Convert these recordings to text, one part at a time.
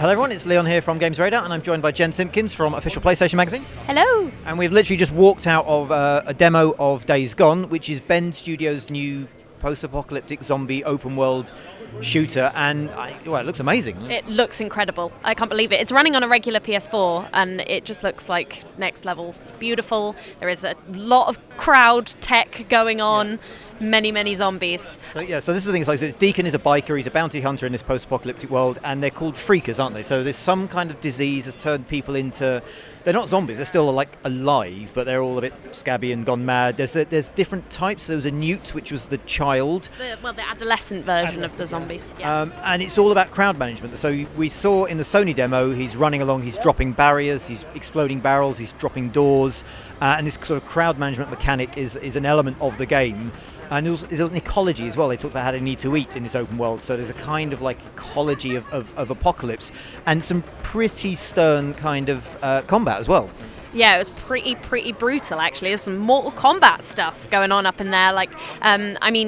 Hello everyone, it's Leon here from Games Radar, and I'm joined by Jen Simpkins from Official PlayStation Magazine. Hello! And we've literally just walked out of a demo of Days Gone, which is Bend Studios' new post-apocalyptic zombie open-world shooter, and it looks amazing. It looks incredible. I can't believe it. It's running on a regular PS4, and it just looks like next level. It's beautiful. There is a lot of crowd tech going on. Yeah. Many zombies. So this is the thing. So Deacon is a biker. He's a bounty hunter in this post-apocalyptic world, and they're called freakers, aren't they? So there's some kind of disease that's turned people into. They're not zombies. They're still like alive, but they're all a bit scabby and gone mad. There's different types. There was a newt, which was the child. The adolescent version of the zombies. Yeah. And it's all about crowd management. So we saw in the Sony demo, he's running along, he's dropping barriers, he's exploding barrels, he's dropping doors, and this sort of crowd management mechanic is an element of the game. And there's an ecology as well. They talk about how they need to eat in this open world. So there's a kind of like ecology of apocalypse and some pretty stern kind of combat as well. Yeah, it was pretty brutal, actually. There's some Mortal Kombat stuff going on up in there.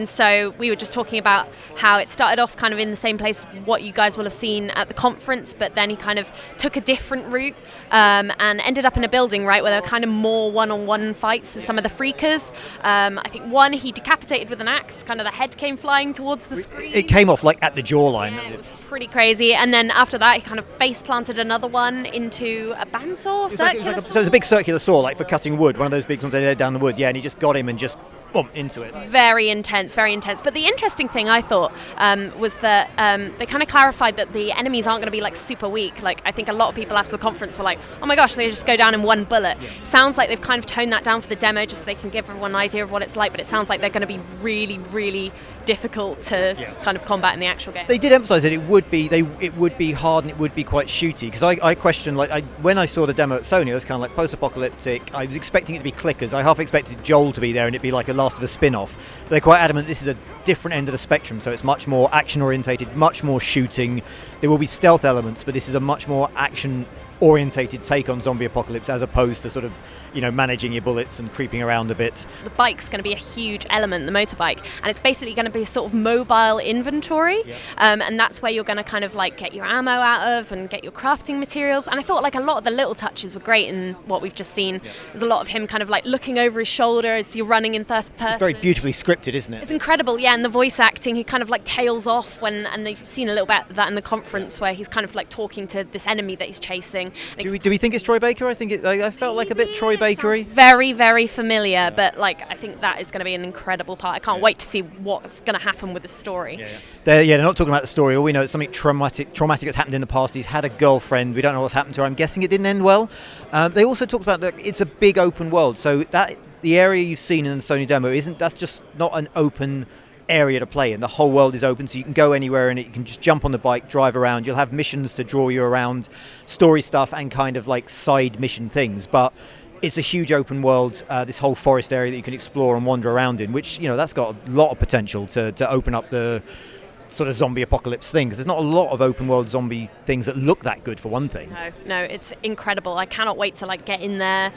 So we were just talking about how it started off kind of in the same place what you guys will have seen at the conference, but then he kind of took a different route and ended up in a building, right, where there were kind of more one-on-one fights with some of the freakers. I think one he decapitated with an axe, kind of the head came flying towards the screen. It came off like at the jawline. Yeah, it was pretty crazy. And then after that, he kind of face-planted another one into a bandsaw, circular saw. So it was a big circular saw, like for cutting wood, one of those big ones they lay down the wood, yeah, and he just got him and just boom, into it. Very intense. But the interesting thing I thought was that they kind of clarified that the enemies aren't going to be like super weak. Like I think a lot of people after the conference were like, oh my gosh, they just go down in one bullet. Yeah. Sounds like they've kind of toned that down for the demo just so they can give everyone an idea of what it's like, but it sounds like they're going to be really difficult to kind of combat in the actual game. They did emphasise that it would be hard and it would be quite shooty, because I questioned, when I saw the demo at Sony, I was kind of like post-apocalyptic. I was expecting it to be clickers. I half expected Joel to be there and it'd be like a Last of Us spin-off. But they're quite adamant this is a different end of the spectrum, so it's much more action-orientated, much more shooting. There will be stealth elements, but this is a much more action-orientated take on zombie apocalypse, as opposed to sort of, managing your bullets and creeping around a bit. The bike's going to be a huge element, the motorbike, and it's basically going to be a sort of mobile inventory, and that's where you're going to kind of like get your ammo out of and get your crafting materials. And I thought like a lot of the little touches were great in what we've just seen. There's a lot of him kind of like looking over his shoulder as you're running in first person. It's very beautifully scripted, isn't it? It's incredible, yeah, and the voice acting, he kind of like tails off and they've seen a little bit of that in the conference where he's kind of like talking to this enemy that he's chasing. Do we think it's Troy Baker? I think I felt like a bit Troy Bakery. Very familiar, but I think that is going to be an incredible part. I can't wait to see what's going to happen with the story. They're not talking about the story. All we know is something traumatic that's happened in the past. He's had a girlfriend. We don't know what's happened to her. I'm guessing it didn't end well. They also talked about that it's a big open world, so that the area you've seen in the Sony demo that's just not an open area to play in. The whole world is open, so you can go anywhere in it. You can just jump on the bike, drive around. You'll have missions to draw you around, story stuff and kind of like side mission things, but it's a huge open world, this whole forest area that you can explore and wander around in, which, that's got a lot of potential to open up the sort of zombie apocalypse thing, because there's not a lot of open world zombie things that look that good, for one thing. No, it's incredible. I cannot wait to get in there,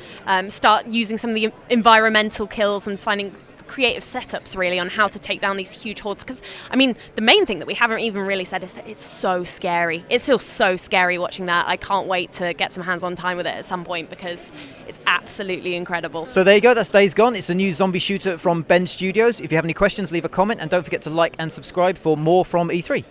start using some of the environmental kills and finding creative setups really on how to take down these huge hordes, because the main thing that we haven't even really said is that it's so scary. It's still so scary watching that. I can't wait to get some hands-on time with it at some point, because it's absolutely incredible. So there you go, that's Days Gone. It's a new zombie shooter from Bend Studios. If you have any questions, leave a comment, and don't forget to like and subscribe for more from E3.